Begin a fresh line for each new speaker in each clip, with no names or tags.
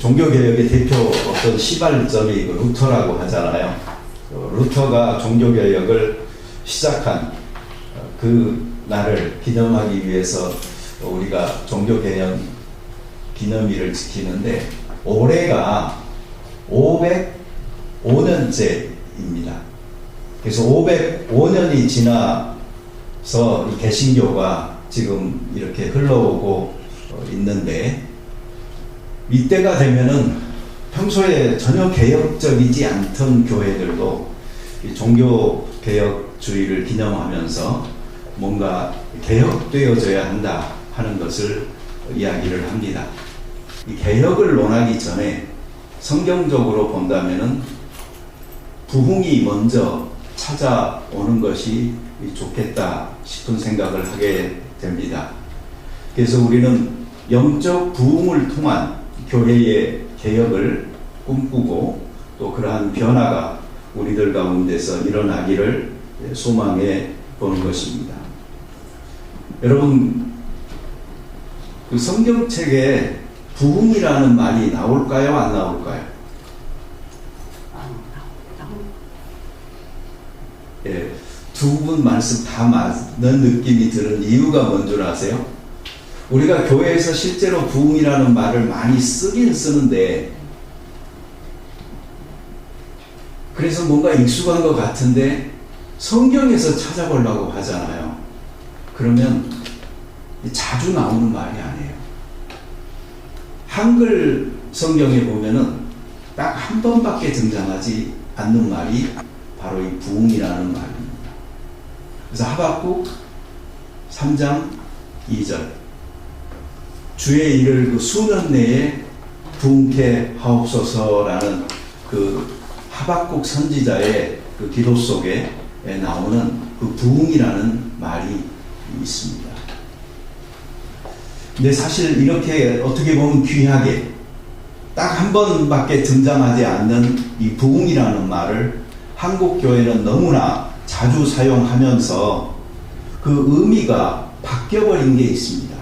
종교개혁의 대표 어떤 시발점이 루터라고 하잖아요. 루터가 종교개혁을 시작한 그 날을 기념하기 위해서 우리가 종교개혁 기념일을 지키는데 올해가 505년째입니다. 그래서 505년이 지나서 이 개신교가 지금 이렇게 흘러오고 있는데 이때가 되면은 평소에 전혀 개혁적이지 않던 교회들도 이 종교개혁주의를 기념하면서 뭔가 개혁되어져야 한다 하는 것을 이야기를 합니다. 이 개혁을 논하기 전에 성경적으로 본다면은 부흥이 먼저 찾아오는 것이 좋겠다 싶은 생각을 하게 됩니다. 그래서 우리는 영적 부흥을 통한 교회의 개혁을 꿈꾸고 또 그러한 변화가 우리들 가운데서 일어나기를 소망해 보는 것입니다. 여러분, 그 성경책에 부흥이라는 말이 나올까요? 안 나올까요? 예, 두 분 말씀 다 맞는 느낌이 드는 이유가 뭔 줄 아세요? 우리가 교회에서 실제로 부흥이라는 말을 많이 쓰긴 쓰는데 그래서 뭔가 익숙한 것 같은데 성경에서 찾아보려고 하잖아요. 그러면 자주 나오는 말이 아니에요. 한글 성경에 보면은 딱 한 번밖에 등장하지 않는 말이 바로 이 부흥이라는 말입니다. 그래서 하박국 3장 2절 주의 일을 그 수년 내에 부흥케 하옵소서라는 그 하박국 선지자의 그 기도 속에 나오는 그 부흥이라는 말이 있습니다. 근데 사실 이렇게 어떻게 보면 귀하게 딱 한 번밖에 등장하지 않는 이 부흥이라는 말을 한국 교회는 너무나 자주 사용하면서 그 의미가 바뀌어버린 게 있습니다.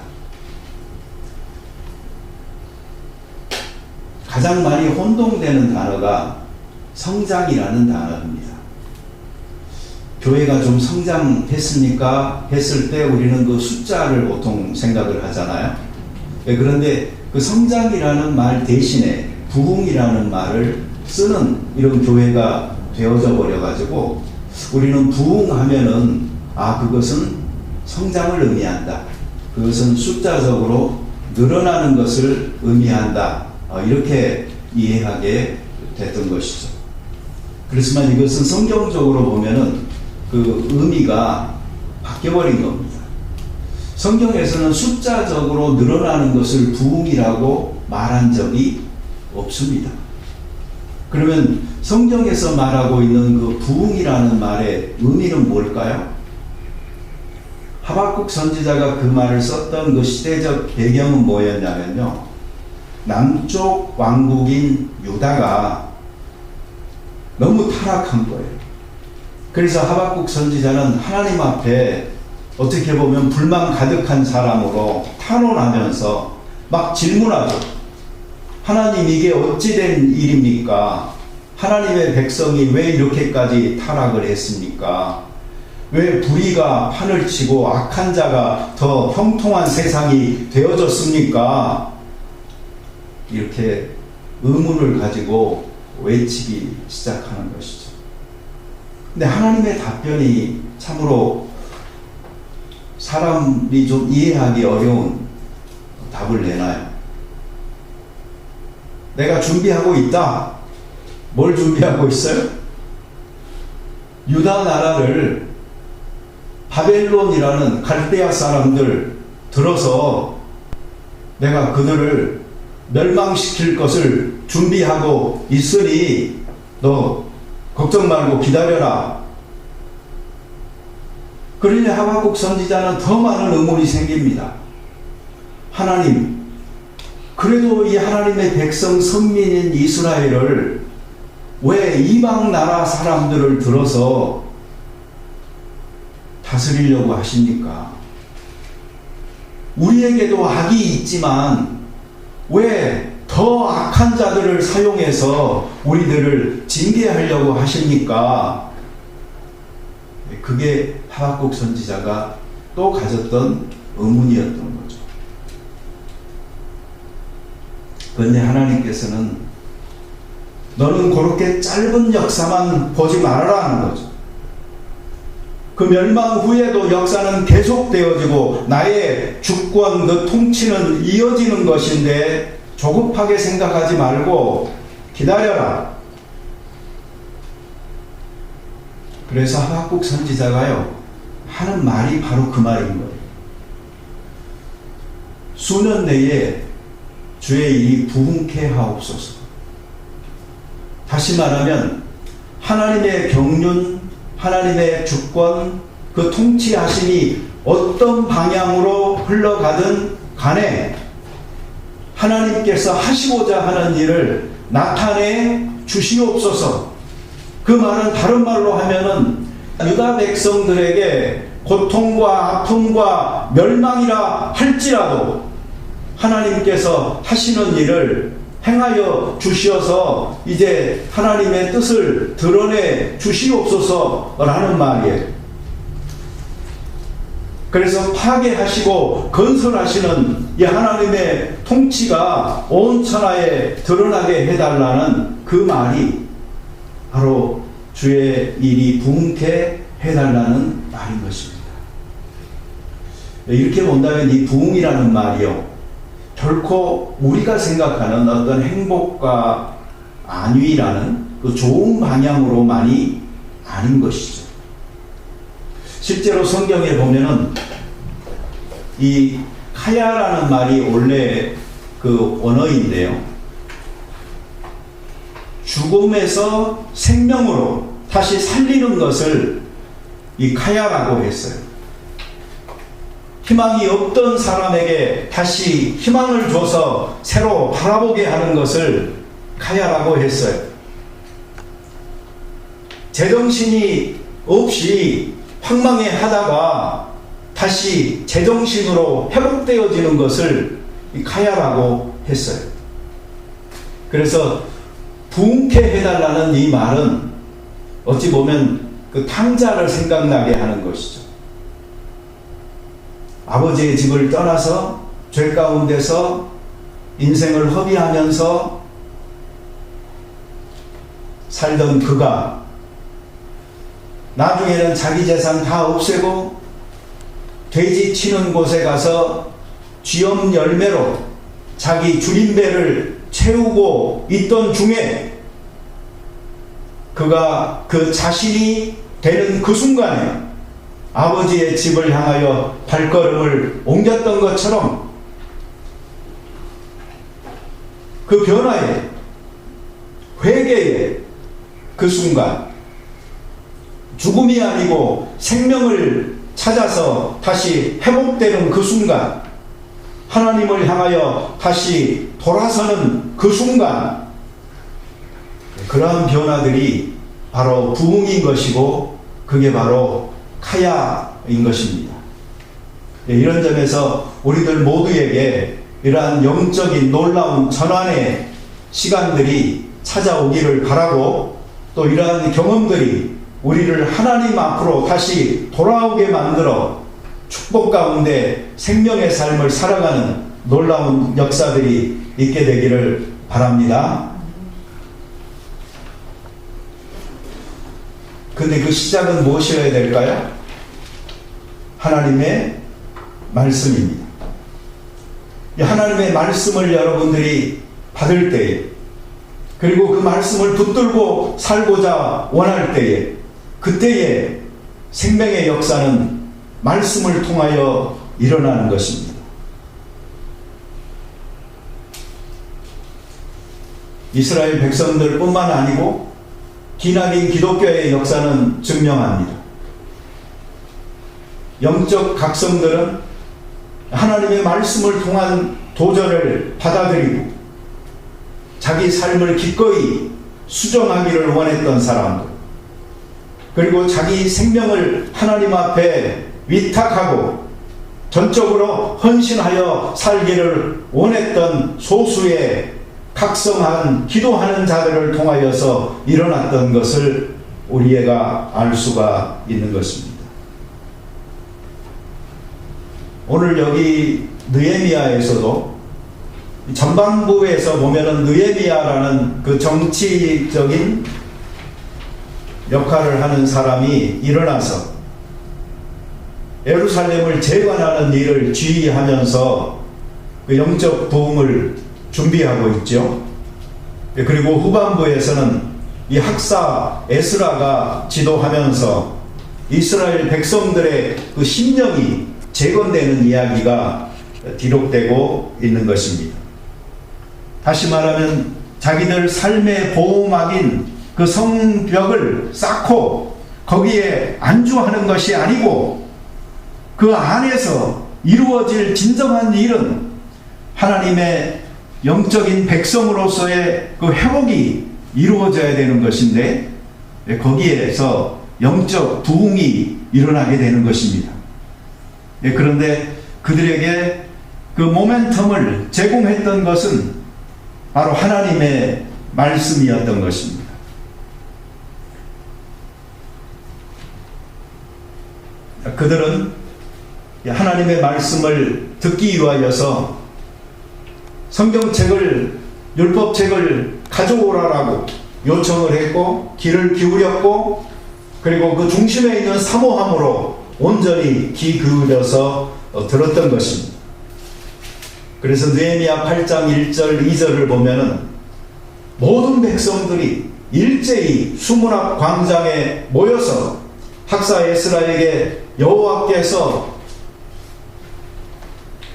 가장 많이 혼동되는 단어가 성장이라는 단어입니다. 교회가 좀 성장했습니까? 했을 때 우리는 그 숫자를 보통 생각을 하잖아요. 그런데 그 성장이라는 말 대신에 부흥이라는 말을 쓰는 이런 교회가 되어져 버려가지고 우리는 부흥하면은 그것은 성장을 의미한다. 그것은 숫자적으로 늘어나는 것을 의미한다. 이렇게 이해하게 됐던 것이죠. 그렇지만 이것은 성경적으로 보면은 그 의미가 바뀌어버린 겁니다. 성경에서는 숫자적으로 늘어나는 것을 부흥이라고 말한 적이 없습니다. 그러면 성경에서 말하고 있는 그 부흥이라는 말의 의미는 뭘까요? 하박국 선지자가 그 말을 썼던 그 시대적 배경은 뭐였냐면요. 남쪽 왕국인 유다가 너무 타락한 거예요. 그래서 하박국 선지자는 하나님 앞에 어떻게 보면 불만 가득한 사람으로 탄원하면서 막 질문하죠. 하나님, 이게 어찌된 일입니까? 하나님의 백성이 왜 이렇게까지 타락을 했습니까? 왜 불의가 판을 치고 악한 자가 더 형통한 세상이 되어졌습니까? 이렇게 의문을 가지고 외치기 시작하는 것이죠. 근데 하나님의 답변이 참으로 사람이 좀 이해하기 어려운 답을 내놔요. 내가 준비하고 있다. 뭘 준비하고 있어요? 유다 나라를 바벨론이라는 갈대아 사람들 들어서 내가 그들을 멸망시킬 것을 준비하고 있으니 너 걱정 말고 기다려라. 그러니 하박국 선지자는 더 많은 의문이 생깁니다. 하나님, 그래도 이 하나님의 백성 선민인 이스라엘을 왜 이방 나라 사람들을 들어서 다스리려고 하십니까? 우리에게도 악이 있지만 왜 더 악한 자들을 사용해서 우리들을 징계하려고 하십니까? 그게 하박국 선지자가 또 가졌던 의문이었던 거죠. 그런데 하나님께서는 너는 그렇게 짧은 역사만 보지 말아라 하는 거죠. 그 멸망 후에도 역사는 계속되어지고 나의 주권, 그 통치는 이어지는 것인데 조급하게 생각하지 말고 기다려라. 그래서 하박국 선지자가요 하는 말이 바로 그 말인 거예요. 수년 내에 주의 일이 부흥케 하옵소서. 다시 말하면 하나님의 경륜, 하나님의 주권, 그 통치하심이 어떤 방향으로 흘러가든 간에 하나님께서 하시고자 하는 일을 나타내 주시옵소서. 그 말은 다른 말로 하면은 유다 백성들에게 고통과 아픔과 멸망이라 할지라도 하나님께서 하시는 일을 행하여 주시어서 이제 하나님의 뜻을 드러내 주시옵소서라는 말이에요. 그래서 파괴하시고 건설하시는 이 하나님의 통치가 온 천하에 드러나게 해달라는 그 말이 바로 주의 일이 부흥케 해달라는 말인 것입니다. 이렇게 본다면 이 부흥이라는 말이요 결코 우리가 생각하는 어떤 행복과 안위라는 그 좋은 방향으로만이 아닌 것이죠. 실제로 성경에 보면은 이 카야라는 말이 원래 그 원어인데요. 죽음에서 생명으로 다시 살리는 것을 이 카야라고 했어요. 희망이 없던 사람에게 다시 희망을 줘서 새로 바라보게 하는 것을 카야라고 했어요. 제정신이 없이 황망해 하다가 다시 제정신으로 회복되어지는 것을 카야라고 했어요. 그래서 부흥케 해달라는 이 말은 어찌 보면 그 탕자를 생각나게 하는 것이죠. 아버지의 집을 떠나서 죄 가운데서 인생을 허비하면서 살던 그가 나중에는 자기 재산 다 없애고 돼지 치는 곳에 가서 쥐엄 열매로 자기 줄임배를 채우고 있던 중에 그가 그 자신이 되는 그 순간에 아버지의 집을 향하여 발걸음을 옮겼던 것처럼 그 변화에 회개의 그 순간 죽음이 아니고 생명을 찾아서 다시 회복되는 그 순간 하나님을 향하여 다시 돌아서는 그 순간 그러한 변화들이 바로 부흥인 것이고 그게 바로 카야인 것입니다. 이런 점에서 우리들 모두에게 이러한 영적인 놀라운 전환의 시간들이 찾아오기를 바라고 또 이러한 경험들이 우리를 하나님 앞으로 다시 돌아오게 만들어 축복 가운데 생명의 삶을 살아가는 놀라운 역사들이 있게 되기를 바랍니다. 근데 그 시작은 무엇이어야 될까요? 하나님의 말씀입니다. 하나님의 말씀을 여러분들이 받을 때에 그리고 그 말씀을 붙들고 살고자 원할 때에 그때에 생명의 역사는 말씀을 통하여 일어나는 것입니다. 이스라엘 백성들 뿐만 아니고 기나긴 기독교의 역사는 증명합니다. 영적 각성들은 하나님의 말씀을 통한 도전을 받아들이고 자기 삶을 기꺼이 수정하기를 원했던 사람들 그리고 자기 생명을 하나님 앞에 위탁하고 전적으로 헌신하여 살기를 원했던 소수의 각성한 기도하는 자들을 통하여서 일어났던 것을 우리가 알 수가 있는 것입니다. 오늘 여기 느헤미야에서도 전반부에서 보면은 느헤미야라는 그 정치적인 역할을 하는 사람이 일어나서 예루살렘을 재건하는 일을 지휘하면서 그 영적 부흥을 준비하고 있죠. 그리고 후반부에서는 이 학사 에스라가 지도하면서 이스라엘 백성들의 그 심령이 재건되는 이야기가 기록되고 있는 것입니다. 다시 말하면 자기들 삶의 보호막인 그 성벽을 쌓고 거기에 안주하는 것이 아니고 그 안에서 이루어질 진정한 일은 하나님의 영적인 백성으로서의 그 회복이 이루어져야 되는 것인데 거기에서 영적 부흥이 일어나게 되는 것입니다. 그런데 그들에게 그 모멘텀을 제공했던 것은 바로 하나님의 말씀이었던 것입니다. 그들은 하나님의 말씀을 듣기 위하여서 성경책을, 율법책을 가져오라라고 요청을 했고 귀를 기울였고 그리고 그 중심에 있는 사모함으로 온전히 귀 기울여서 들었던 것입니다. 그래서 느헤미야 8장 1절 2절을 보면은 모든 백성들이 일제히 수문앞 광장에 모여서 학사 에스라에게 여호와께서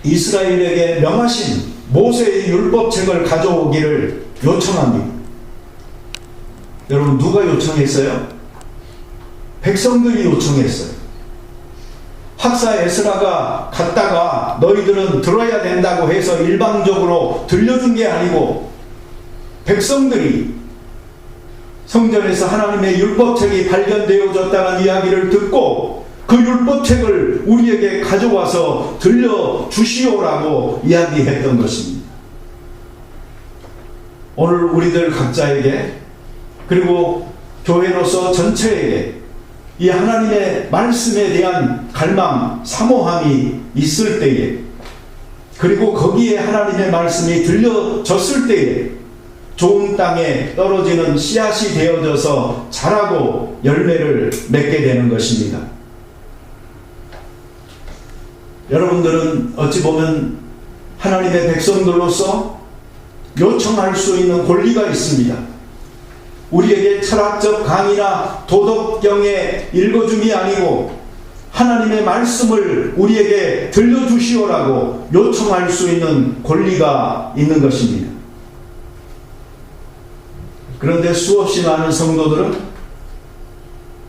이스라엘에게 명하신 모세의 율법책을 가져오기를 요청합니다. 여러분 누가 요청했어요? 백성들이 요청했어요. 학사 에스라가 갔다가 너희들은 들어야 된다고 해서 일방적으로 들려준 게 아니고 백성들이 성전에서 하나님의 율법책이 발견되어졌다는 이야기를 듣고 그 율법책을 우리에게 가져와서 들려주시오라고 이야기했던 것입니다. 오늘 우리들 각자에게 그리고 교회로서 전체에게 이 하나님의 말씀에 대한 갈망, 사모함이 있을 때에 그리고 거기에 하나님의 말씀이 들려졌을 때에 좋은 땅에 떨어지는 씨앗이 되어져서 자라고 열매를 맺게 되는 것입니다. 여러분들은 어찌 보면 하나님의 백성들로서 요청할 수 있는 권리가 있습니다. 우리에게 철학적 강의나 도덕경의 읽어줌이 아니고 하나님의 말씀을 우리에게 들려주시오라고 요청할 수 있는 권리가 있는 것입니다. 그런데 수없이 많은 성도들은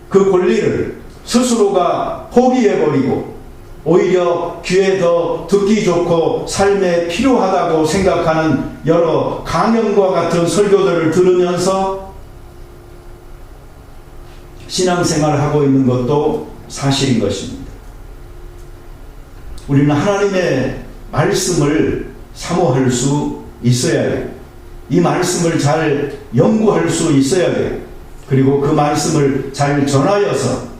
그 권리를 스스로가 포기해버리고 오히려 귀에 더 듣기 좋고 삶에 필요하다고 생각하는 여러 강연과 같은 설교들을 들으면서 신앙생활을 하고 있는 것도 사실인 것입니다. 우리는 하나님의 말씀을 사모할 수 있어야 해요. 이 말씀을 잘 연구할 수 있어야 돼요. 그리고 그 말씀을 잘 전하여서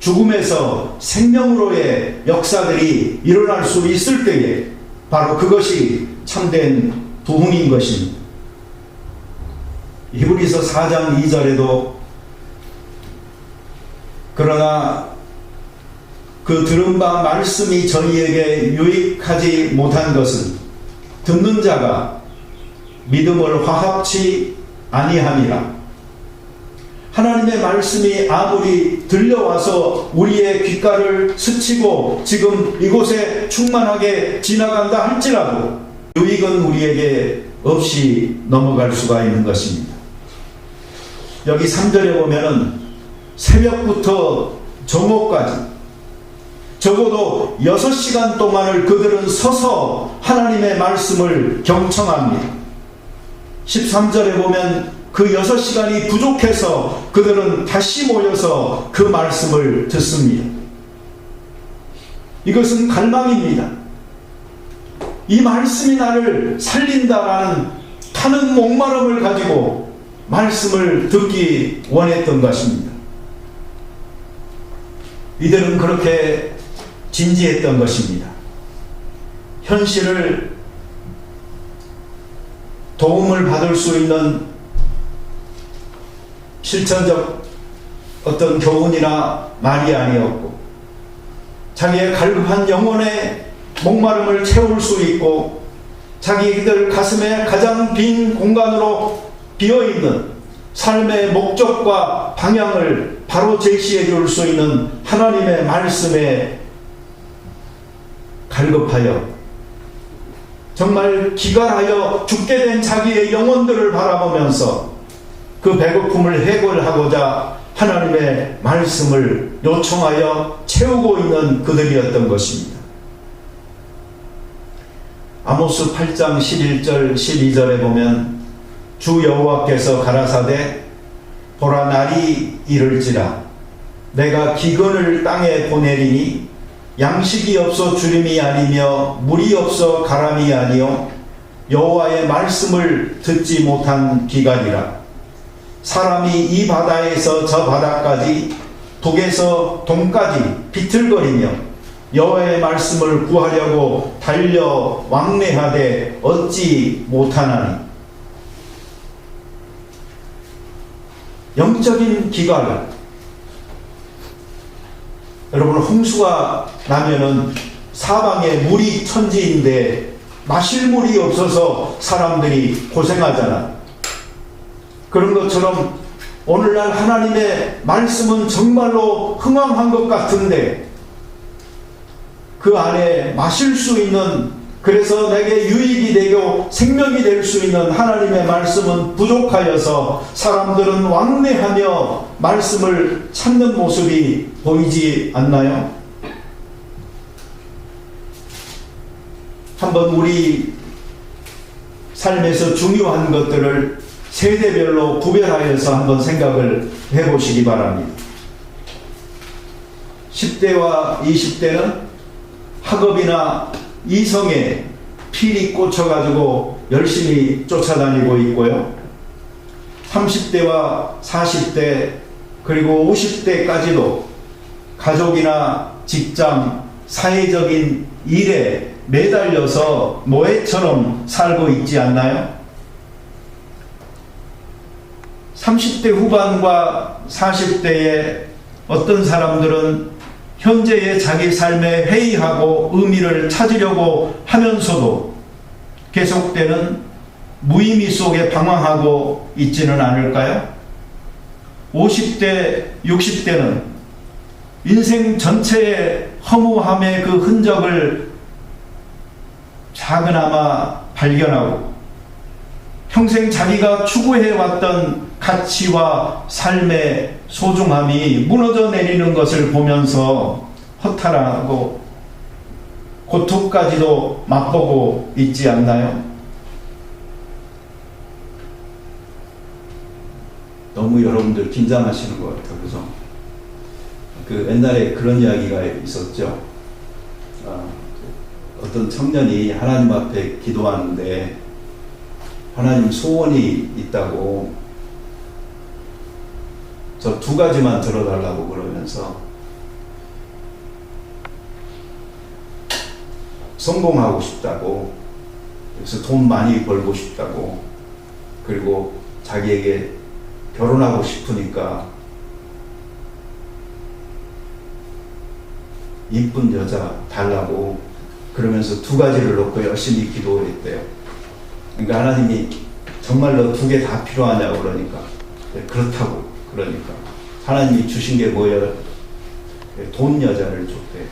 죽음에서 생명으로의 역사들이 일어날 수 있을 때에 바로 그것이 참된 부흥인 것입니다. 히브리서 4장 2절에도 그러나 그 들은 바 말씀이 저희에게 유익하지 못한 것은 듣는 자가 믿음을 화합치 아니함이라. 하나님의 말씀이 아무리 들려와서 우리의 귓가를 스치고 지금 이곳에 충만하게 지나간다 할지라도 유익은 우리에게 없이 넘어갈 수가 있는 것입니다. 여기 3절에 보면은 새벽부터 정오까지 적어도 6시간 동안을 그들은 서서 하나님의 말씀을 경청합니다. 13절에 보면 그 6시간이 부족해서 그들은 다시 모여서 그 말씀을 듣습니다. 이것은 갈망입니다. 이 말씀이 나를 살린다라는 타는 목마름을 가지고 말씀을 듣기 원했던 것입니다. 이들은 그렇게 진지했던 것입니다. 현실을 도움을 받을 수 있는 실천적 어떤 교훈이나 말이 아니었고, 자기의 갈급한 영혼의 목마름을 채울 수 있고, 자기들 가슴에 가장 빈 공간으로 비어있는 삶의 목적과 방향을 바로 제시해 줄 수 있는 하나님의 말씀에 갈급하여 정말 기갈하여 죽게 된 자기의 영혼들을 바라보면서 그 배고픔을 해결하고자 하나님의 말씀을 요청하여 채우고 있는 그들이었던 것입니다. 아모스 8장 11절 12절에 보면 주 여호와께서 가라사대 보라 날이 이를지라 내가 기근을 땅에 보내리니 양식이 없어 주림이 아니며 물이 없어 가람이 아니요 여호와의 말씀을 듣지 못한 기갈이라. 사람이 이 바다에서 저 바다까지 북에서 동까지 비틀거리며 여호와의 말씀을 구하려고 달려 왕래하되 얻지 못하나니. 영적인 기갈. 여러분, 홍수가 나면은 사방에 물이 천지인데 마실 물이 없어서 사람들이 고생하잖아. 그런 것처럼 오늘날 하나님의 말씀은 정말로 흥왕한 것 같은데 그 안에 마실 수 있는, 그래서 내게 유익이 되고 생명이 될 수 있는 하나님의 말씀은 부족하여서 사람들은 왕래하며 말씀을 찾는 모습이 보이지 않나요? 한번 우리 삶에서 중요한 것들을 세대별로 구별하여서 한번 생각을 해보시기 바랍니다. 10대와 20대는 학업이나 이성에 필이 꽂혀가지고 열심히 쫓아다니고 있고요. 30대와 40대 그리고 50대까지도 가족이나 직장, 사회적인 일에 매달려서 노예처럼 살고 있지 않나요? 30대 후반과 40대의 어떤 사람들은 현재의 자기 삶에 회의하고 의미를 찾으려고 하면서도 계속되는 무의미 속에 방황하고 있지는 않을까요? 50대, 60대는 인생 전체의 허무함의 그 흔적을 작은아마 발견하고 평생 자기가 추구해왔던 가치와 삶의 소중함이 무너져 내리는 것을 보면서 허탈하고 고통까지도 맛보고 있지 않나요? 너무 여러분들 긴장하시는 것 같아요. 그래서 그 옛날에 그런 이야기가 있었죠. 어떤 청년이 하나님 앞에 기도하는데 하나님 소원이 있다고 저 2가지만 들어달라고 그러면서 성공하고 싶다고, 그래서 돈 많이 벌고 싶다고, 그리고 자기에게 결혼하고 싶으니까 이쁜 여자 달라고 그러면서 2가지를 놓고 열심히 기도했대요. 그러니까 하나님이 정말로 2개 다 필요하냐고 그러니까 그렇다고 그러니까 하나님이 주신 게 뭐예요? 돈 여자를 줬대.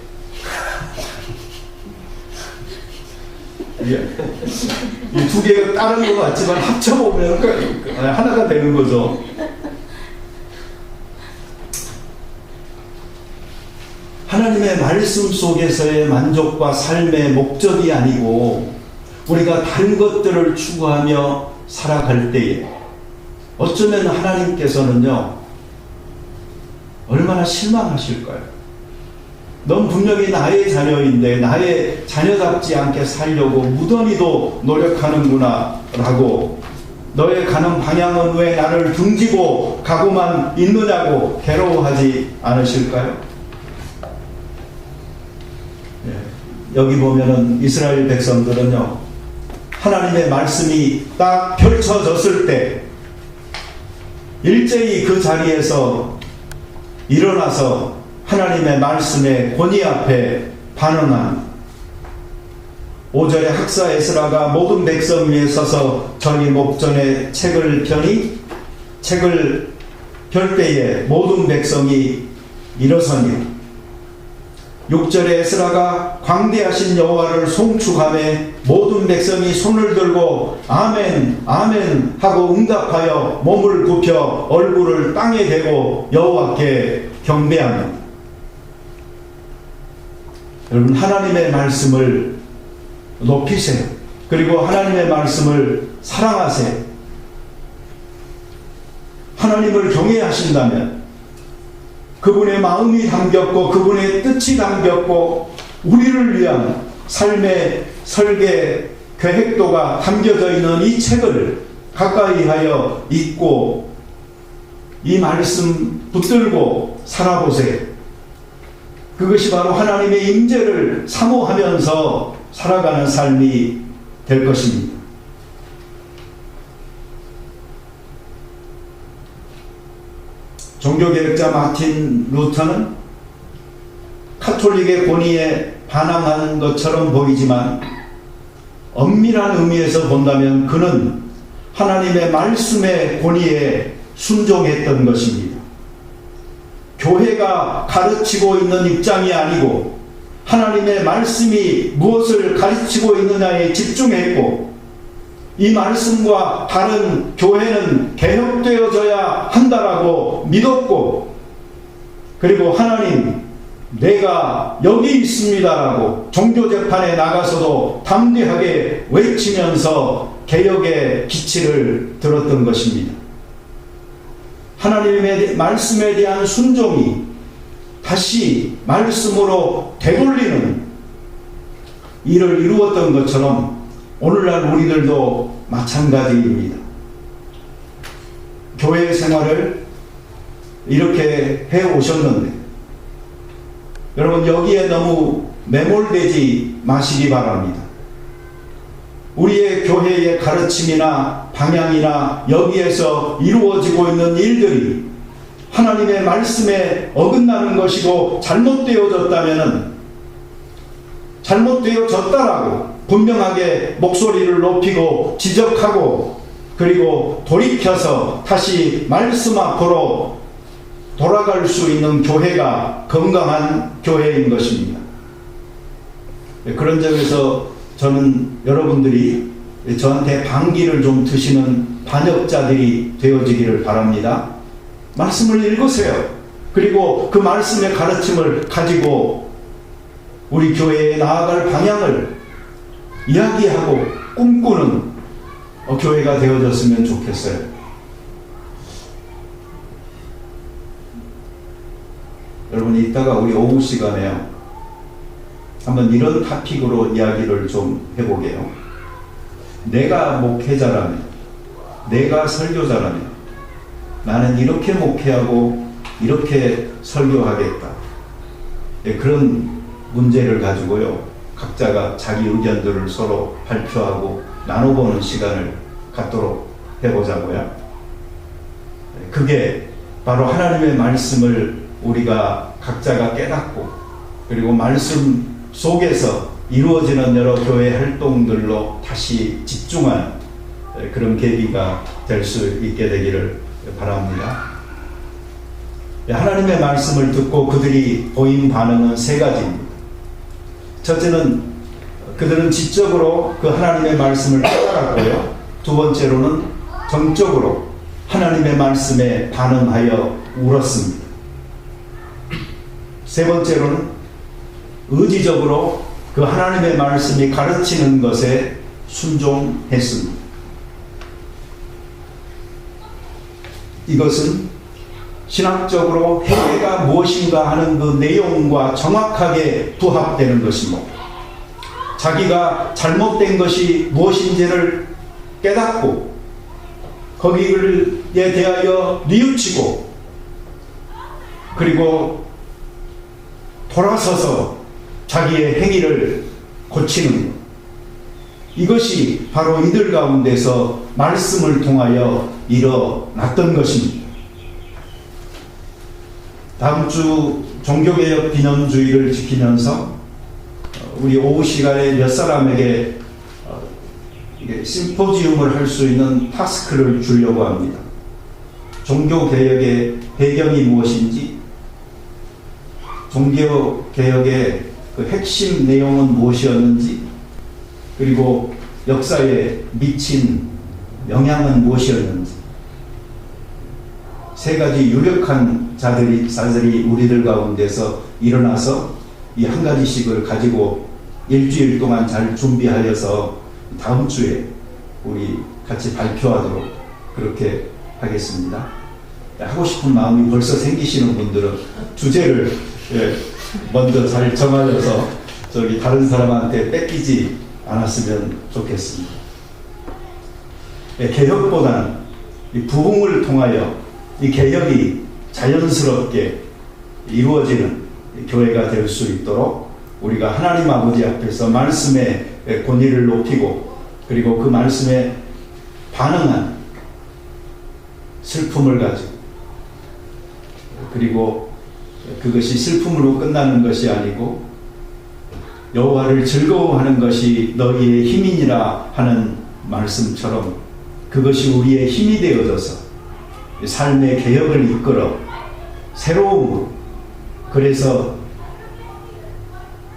이 2개가 다른 것 같지만 합쳐보면 하나가 되는 거죠. 하나님의 말씀 속에서의 만족과 삶의 목적이 아니고 우리가 다른 것들을 추구하며 살아갈 때에 어쩌면 하나님께서는요 얼마나 실망하실까요? 넌 분명히 나의 자녀인데 나의 자녀답지 않게 살려고 무던히도 노력하는구나 라고 너의 가는 방향은 왜 나를 등지고 가고만 있느냐고 괴로워하지 않으실까요? 여기 보면은 이스라엘 백성들은요, 하나님의 말씀이 딱 펼쳐졌을 때 일제히 그 자리에서 일어나서 하나님의 말씀의 권위 앞에 반응한 5절에 학사 에스라가 모든 백성 위에 서서 저희 목전에 책을 펴니 책을 펼 때에 모든 백성이 일어서니 6절에 에스라가 광대하신 여호와를 송축하며 모든 백성이 손을 들고 아멘 아멘 하고 응답하여 몸을 굽혀 얼굴을 땅에 대고 여호와께 경배합니다. 여러분, 하나님의 말씀을 높이세요. 그리고 하나님의 말씀을 사랑하세요. 하나님을 경외하신다면 그분의 마음이 담겼고 그분의 뜻이 담겼고 우리를 위한 삶의 설계 계획도가 담겨져 있는 이 책을 가까이 하여 읽고 이 말씀 붙들고 살아보세요. 그것이 바로 하나님의 임재를 사모하면서 살아가는 삶이 될 것입니다. 종교개혁자 마틴 루터는 카톨릭의 권위에 반항한 것처럼 보이지만 엄밀한 의미에서 본다면 그는 하나님의 말씀의 권위에 순종했던 것입니다. 교회가 가르치고 있는 입장이 아니고 하나님의 말씀이 무엇을 가르치고 있느냐에 집중했고 이 말씀과 다른 교회는 개혁되어져야 한다라고 믿었고 그리고 하나님 내가 여기 있습니다라고 종교재판에 나가서도 담대하게 외치면서 개혁의 기치를 들었던 것입니다. 하나님의 말씀에 대한 순종이 다시 말씀으로 되돌리는 일을 이루었던 것처럼 오늘날 우리들도 마찬가지입니다. 교회 생활을 이렇게 해오셨는데 여러분, 여기에 너무 매몰되지 마시기 바랍니다. 우리의 교회의 가르침이나 방향이나 여기에서 이루어지고 있는 일들이 하나님의 말씀에 어긋나는 것이고 잘못되어졌다라고 분명하게 목소리를 높이고 지적하고 그리고 돌이켜서 다시 말씀 앞으로 돌아갈 수 있는 교회가 건강한 교회인 것입니다. 그런 점에서 저는 여러분들이 저한테 반기를 좀 드시는 반역자들이 되어지기를 바랍니다. 말씀을 읽으세요. 그리고 그 말씀의 가르침을 가지고 우리 교회에 나아갈 방향을 이야기하고 꿈꾸는 교회가 되어졌으면 좋겠어요. 여러분, 이따가 우리 오후 시간에요, 한번 이런 토픽으로 이야기를 좀 해보게요. 내가 목회자라면, 내가 설교자라면 나는 이렇게 목회하고 이렇게 설교하겠다. 그런 문제를 가지고요, 각자가 자기 의견들을 서로 발표하고 나눠보는 시간을 갖도록 해보자고요. 그게 바로 하나님의 말씀을 우리가 각자가 깨닫고 그리고 말씀 속에서 이루어지는 여러 교회 활동들로 다시 집중한 그런 계기가 될 수 있게 되기를 바랍니다. 하나님의 말씀을 듣고 그들이 보인 반응은 세 가지입니다. 첫째는 그들은 지적으로 그 하나님의 말씀을 깨달았고요. 두 번째로는 정적으로 하나님의 말씀에 반응하여 울었습니다. 세 번째로는 의지적으로 그 하나님의 말씀이 가르치는 것에 순종했습니다. 이것은 신학적으로 회개가 무엇인가 하는 그 내용과 정확하게 부합되는 것이고, 자기가 잘못된 것이 무엇인지를 깨닫고 거기에 대하여 뉘우치고 그리고 돌아서서 자기의 행위를 고치는 것. 이것이 바로 이들 가운데서 말씀을 통하여 일어났던 것입니다. 다음 주 종교개혁 기념주의를 지키면서 우리 오후 시간에 몇 사람에게 심포지움을 할 수 있는 타스크를 주려고 합니다. 종교개혁의 배경이 무엇인지, 종교개혁의 그 핵심 내용은 무엇이었는지, 그리고 역사에 미친 영향은 무엇이었는지, 세 가지 유력한 자들이 우리들 가운데서 일어나서 이 한 가지씩을 가지고 일주일 동안 잘 준비하여서 다음 주에 우리 같이 발표하도록 그렇게 하겠습니다. 하고 싶은 마음이 벌써 생기시는 분들은 주제를 먼저 잘 정하여서 저기 다른 사람한테 뺏기지 않았으면 좋겠습니다. 개혁보다는 이 부흥을 통하여 이 개혁이 자연스럽게 이루어지는 교회가 될 수 있도록 우리가 하나님 아버지 앞에서 말씀의 권위를 높이고 그리고 그 말씀에 반응한 슬픔을 가지고 그리고 그것이 슬픔으로 끝나는 것이 아니고 여호와를 즐거워하는 것이 너희의 힘이니라 하는 말씀처럼 그것이 우리의 힘이 되어져서 삶의 개혁을 이끌어 새로움으로 그래서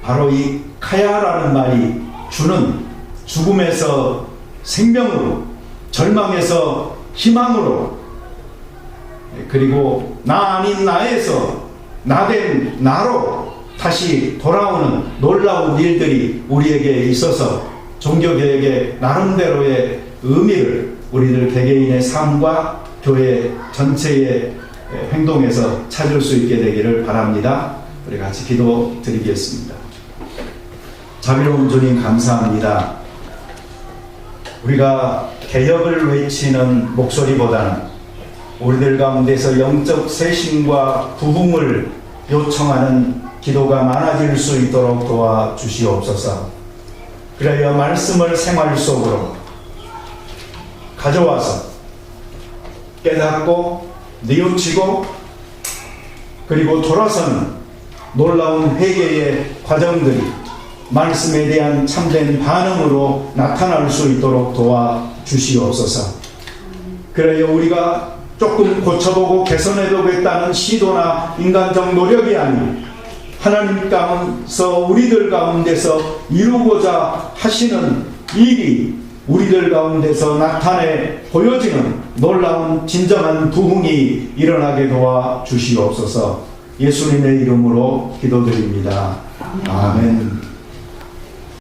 바로 이 카야라는 말이 주는 죽음에서 생명으로 절망에서 희망으로 그리고 나 아닌 나에서 나된 나로 다시 돌아오는 놀라운 일들이 우리에게 있어서 종교개혁의 나름대로의 의미를 우리들 개개인의 삶과 교회 전체의 행동에서 찾을 수 있게 되기를 바랍니다. 우리 같이 기도 드리겠습니다. 자비로운 주님 감사합니다. 우리가 개혁을 외치는 목소리보다는 우리들 가운데서 영적 쇄신과 부흥을 요청하는 기도가 많아질 수 있도록 도와주시옵소서. 그래야 말씀을 생활 속으로 가져와서 깨닫고 뉘우치고 그리고 돌아서는 놀라운 회개의 과정들이 말씀에 대한 참된 반응으로 나타날 수 있도록 도와주시옵소서. 그래야 우리가 조금 고쳐보고 개선해보겠다는 시도나 인간적 노력이 아닌 하나님께서 우리들 가운데서 이루고자 하시는 일이 우리들 가운데서 나타내 보여지는 놀라운 진정한 부흥이 일어나게 도와주시옵소서. 예수님의 이름으로 기도드립니다. 아멘.